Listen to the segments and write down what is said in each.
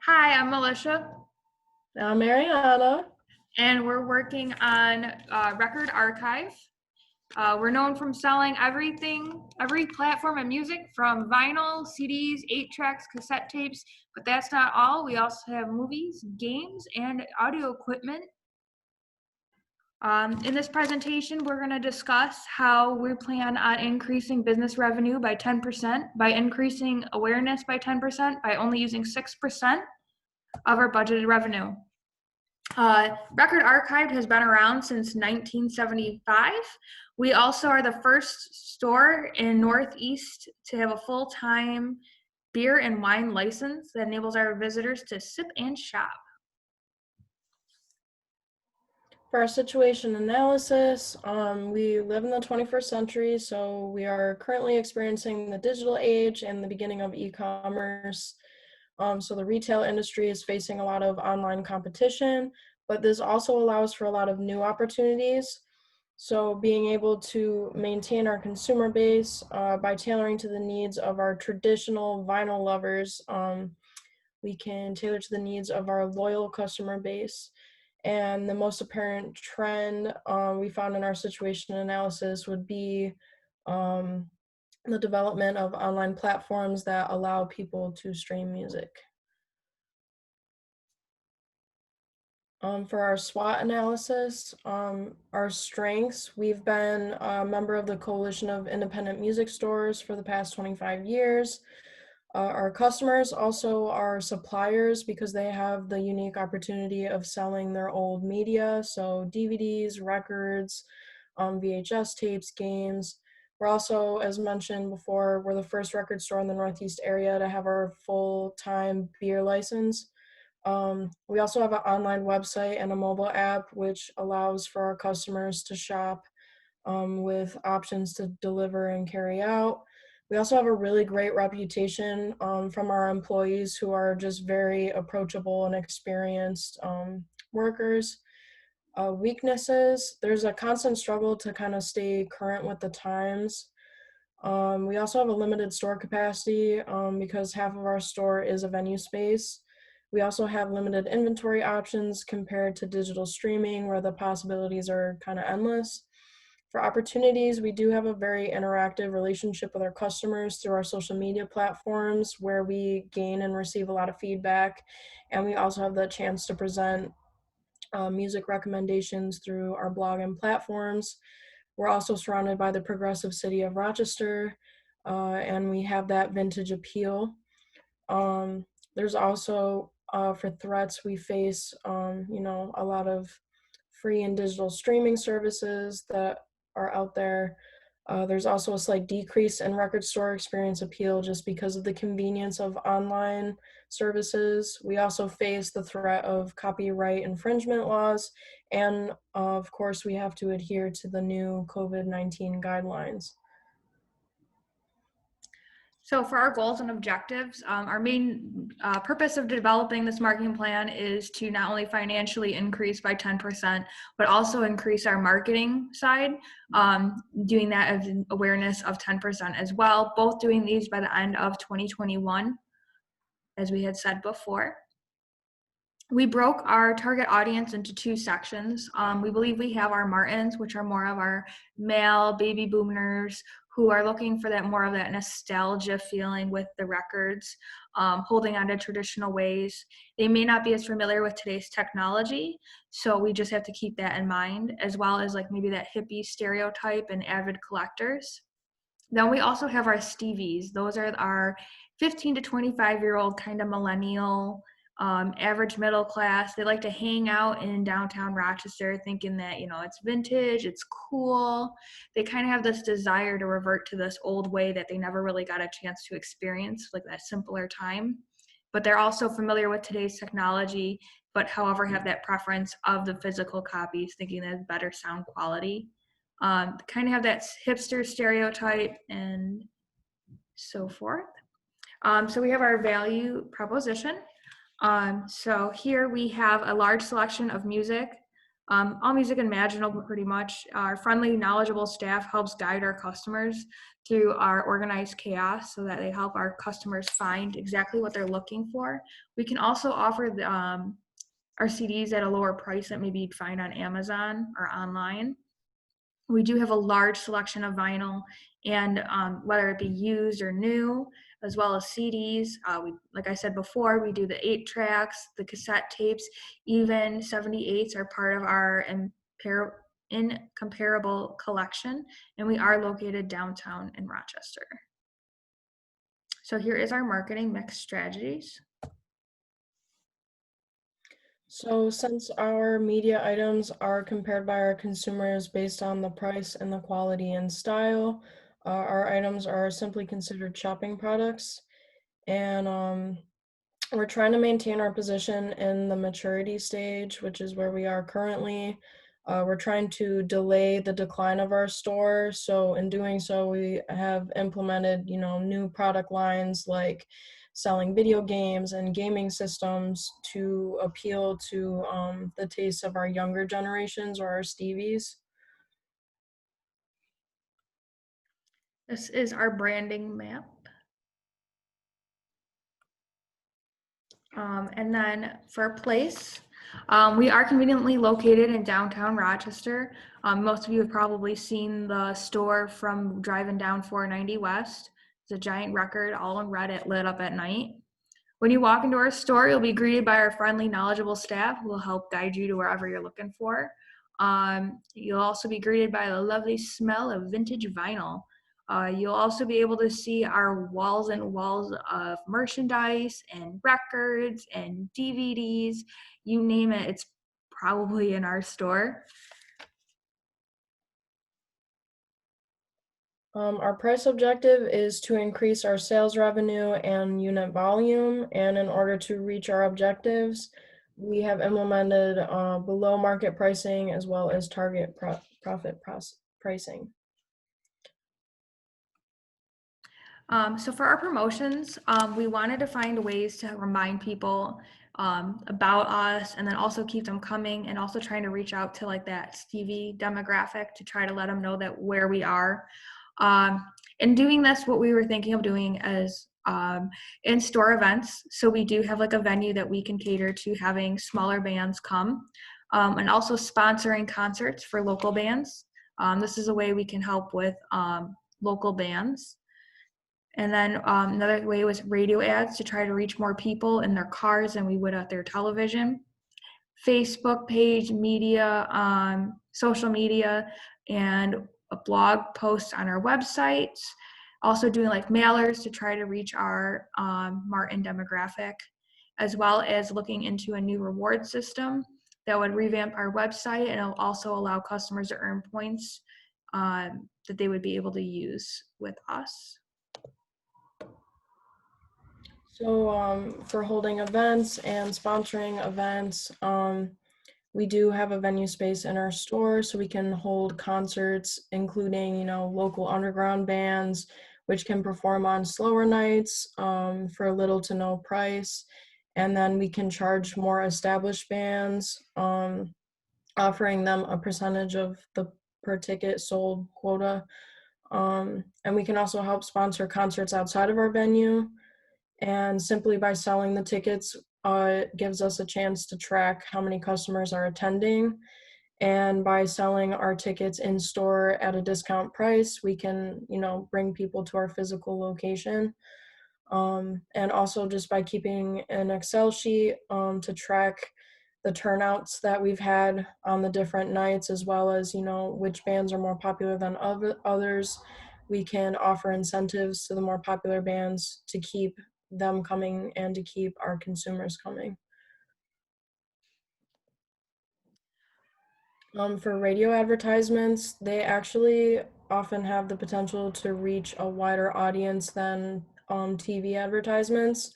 Hi, I'm Alisha, I'm Arianna. and we're working on Record Archive. We're known from selling everything, every platform of music from vinyl, CDs, 8 tracks, cassette tapes, but that's not all. We also have movies, games, and audio equipment. In this presentation, we're going to discuss how we plan on increasing business revenue by 10%, by increasing awareness by 10%, by only using 6% of our budgeted revenue. Record Archive has been around since 1975. We also are the first store in Northeast to have a full-time beer and wine license that enables our visitors to sip and shop. For our situation analysis, we live in the 21st century, so we are currently experiencing the digital age and the beginning of e-commerce. So the retail industry is facing a lot of online competition, but this also allows for a lot of new opportunities. So being able to maintain our consumer base by tailoring to the needs of our traditional vinyl lovers, we can tailor to the needs of our loyal customer base. And the most apparent trend we found in our situation analysis would be the development of online platforms that allow people to stream music. For our SWOT analysis, our strengths, we've been a member of the Coalition of Independent Music Stores for the past 25 years. Our customers also are suppliers because they have the unique opportunity of selling their old media, so DVDs, records, VHS tapes, games. We're also, as mentioned before, we're the first record store in the Northeast area to have our full-time beer license. We also have an online website and a mobile app, which allows for our customers to shop with options to deliver and carry out. We also have a really great reputation from our employees who are just very approachable and experienced workers. Weaknesses, there's a constant struggle to kind of stay current with the times. We also have a limited store capacity because half of our store is a venue space. We also have limited inventory options compared to digital streaming where the possibilities are kind of endless. For opportunities, we do have a very interactive relationship with our customers through our social media platforms where we gain and receive a lot of feedback. And we also have the chance to present music recommendations through our blog and platforms. We're also surrounded by the progressive city of Rochester, and we have that vintage appeal. There's also, for threats, we face, a lot of free and digital streaming services that are out there. There's also a slight decrease in record store experience appeal just because of the convenience of online services. We also face the threat of copyright infringement laws, and of course, we have to adhere to the new COVID-19 guidelines. So for our goals and objectives, our main purpose of developing this marketing plan is to not only financially increase by 10%, but also increase our marketing side, doing that as an awareness of 10% as well, both doing these by the end of 2021, as we had said before. We broke our target audience into 2 sections. We believe we have our Martins, which are more of our male baby boomers who are looking for that more of that nostalgia feeling with the records, holding on to traditional ways. They may not be as familiar with today's technology, so we just have to keep that in mind, as well as like maybe that hippie stereotype and avid collectors. Then we also have our Stevies. Those are our 15 to 25-year-old kind of millennial, average middle class. They like to hang out in downtown Rochester thinking that, it's vintage, it's cool. They kind of have this desire to revert to this old way that they never really got a chance to experience, like that simpler time. But they're also familiar with today's technology, but however have that preference of the physical copies, thinking that it's better sound quality. Kind of have that hipster stereotype and so forth. So we have our value proposition. So here we have a large selection of music all music imaginable pretty much. Our friendly, knowledgeable staff helps guide our customers through our organized chaos so that they help our customers find exactly what they're looking for. We can also offer our CDs at a lower price that maybe you'd find on Amazon or online. We do have a large selection of vinyl, and whether it be used or new, as well as CDs. Like I said before, we do the 8 tracks, the cassette tapes, even 78s are part of our incomparable collection, and we are located downtown in Rochester. So here is our marketing mix strategies. So since our media items are compared by our consumers based on the price and the quality and style, our items are simply considered shopping products. And we're trying to maintain our position in the maturity stage, which is where we are currently. We're trying to delay the decline of our store. So in doing so, we have implemented, new product lines like selling video games and gaming systems to appeal to the tastes of our younger generations or our Stevies. This is our branding map. And then for place, we are conveniently located in downtown Rochester. Most of you have probably seen the store from driving down 490 West. It's a giant record, all in red, it lit up at night. When you walk into our store, you'll be greeted by our friendly, knowledgeable staff who will help guide you to wherever you're looking for. You'll also be greeted by the lovely smell of vintage vinyl. You'll also be able to see our walls and walls of merchandise and records and DVDs. You name it, it's probably in our store. Our price objective is to increase our sales revenue and unit volume, and in order to reach our objectives, we have implemented below market pricing as well as target profit pricing. So for our promotions, we wanted to find ways to remind people about us, and then also keep them coming, and also trying to reach out to like that Stevie demographic to try to let them know that where we are. In doing this, what we were thinking of doing is in-store events. So we do have like a venue that we can cater to having smaller bands come, and also sponsoring concerts for local bands. This is a way we can help with local bands. And then another way was radio ads to try to reach more people in their cars than we would at their television. Facebook page, media, social media, and a blog post on our websites. Also doing like mailers to try to reach our Martin demographic, as well as looking into a new reward system that would revamp our website, and it'll also allow customers to earn points that they would be able to use with us. So for holding events and sponsoring events, we do have a venue space in our store so we can hold concerts, including, local underground bands, which can perform on slower nights for little to no price. And then we can charge more established bands, offering them a percentage of the per ticket sold quota. And we can also help sponsor concerts outside of our venue. And simply by selling the tickets, it gives us a chance to track how many customers are attending. And by selling our tickets in store at a discount price, we can, bring people to our physical location. And also just by keeping an Excel sheet to track the turnouts that we've had on the different nights, as well as, which bands are more popular than others, we can offer incentives to the more popular bands to keep them coming and to keep our consumers coming. For radio advertisements, they actually often have the potential to reach a wider audience than TV advertisements.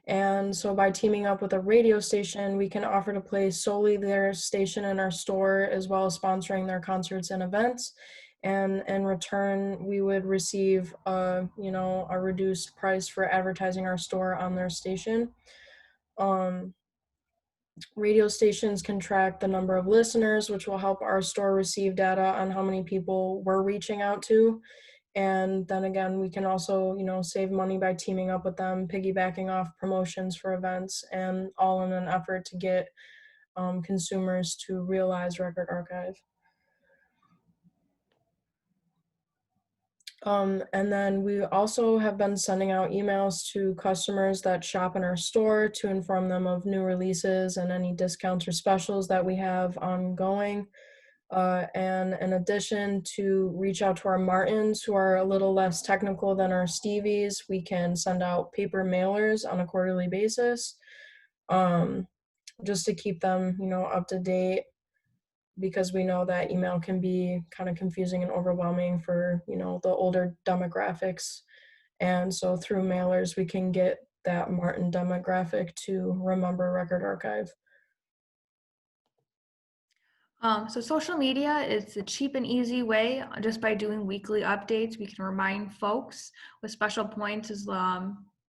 And so by teaming up with a radio station, we can offer to play solely their station in our store, as well as sponsoring their concerts and events. And in return, we would receive a reduced price for advertising our store on their station. Radio stations can track the number of listeners, which will help our store receive data on how many people we're reaching out to. And then again, we can also, save money by teaming up with them, piggybacking off promotions for events, and all in an effort to get consumers to realize Record Archive. And then we also have been sending out emails to customers that shop in our store to inform them of new releases and any discounts or specials that we have ongoing. And in addition, to reach out to our Martins, who are a little less technical than our Stevies, we can send out paper mailers on a quarterly basis, um, just to keep them, up to date, because we know that email can be kind of confusing and overwhelming for, the older demographics. And so through mailers, we can get that Martin demographic to remember Record Archive. So social media is a cheap and easy way. Just by doing weekly updates, we can remind folks with special points as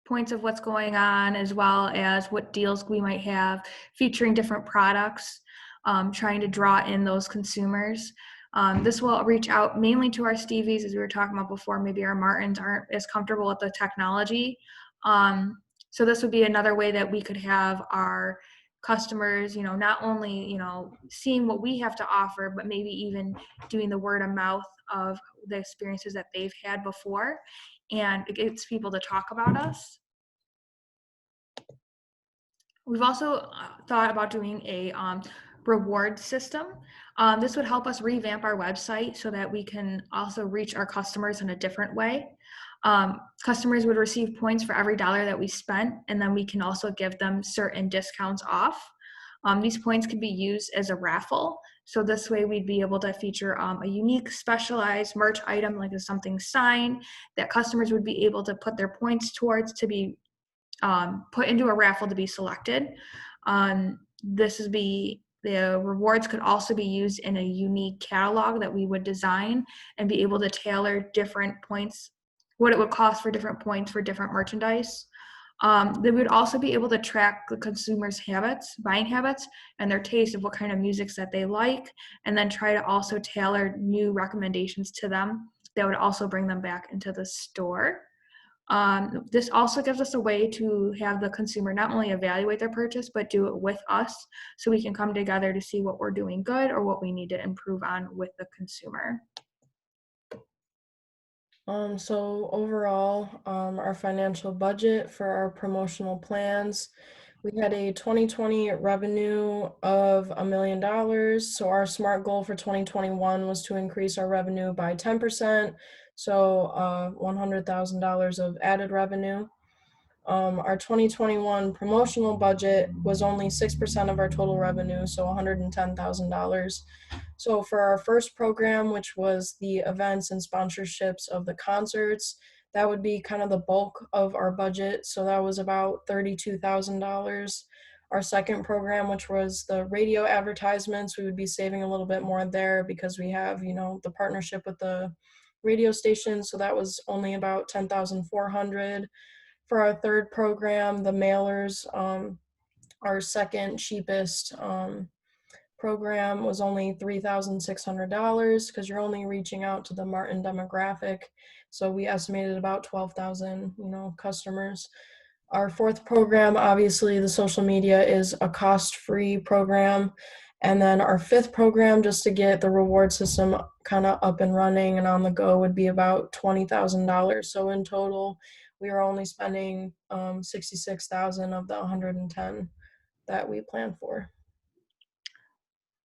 points of what's going on, as well as what deals we might have featuring different products, trying to draw in those consumers. This will reach out mainly to our Stevies, as we were talking about before. Maybe our Martins aren't as comfortable with the technology. So this would be another way that we could have our customers, not only, seeing what we have to offer, but maybe even doing the word of mouth of the experiences that they've had before. And it gets people to talk about us. We've also thought about doing a reward system. This would help us revamp our website so that we can also reach our customers in a different way. Customers would receive points for every dollar that we spent, and then we can also give them certain discounts off. These points could be used as a raffle. So this way we'd be able to feature a unique specialized merch item, like something signed, that customers would be able to put their points towards to be put into a raffle to be selected. The rewards could also be used in a unique catalog that we would design and be able to tailor different points, what it would cost for different points for different merchandise. They would also be able to track the consumers' habits, buying habits, and their taste of what kind of musics that they like, and then try to also tailor new recommendations to them that would also bring them back into the store. This also gives us a way to have the consumer not only evaluate their purchase, but do it with us, so we can come together to see what we're doing good or what we need to improve on with the consumer. So overall, our financial budget for our promotional plans, we had a 2020 revenue of $1 million. So our SMART goal for 2021 was to increase our revenue by 10%. So $100,000 of added revenue. Our 2021 promotional budget was only 6% of our total revenue, so $110,000. So for our first program, which was the events and sponsorships of the concerts, that would be kind of the bulk of our budget. So that was about $32,000. Our second program, which was the radio advertisements, we would be saving a little bit more there because we have, the partnership with the radio station. So that was only about $10,400. For our third program, the mailers, our second cheapest program was only $3,600 because you're only reaching out to the Martin demographic. So we estimated about 12,000, customers. Our fourth program, obviously the social media, is a cost-free program. And then our fifth program, just to get the reward system kind of up and running and on the go, would be about $20,000. So in total, we are only spending $66,000 of the $110,000 that we planned for.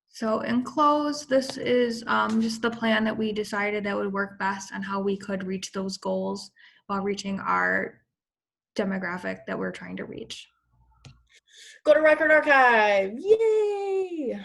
So in close, this is just the plan that we decided that would work best on how we could reach those goals while reaching our demographic that we're trying to reach. Go to Record Archive! Yay!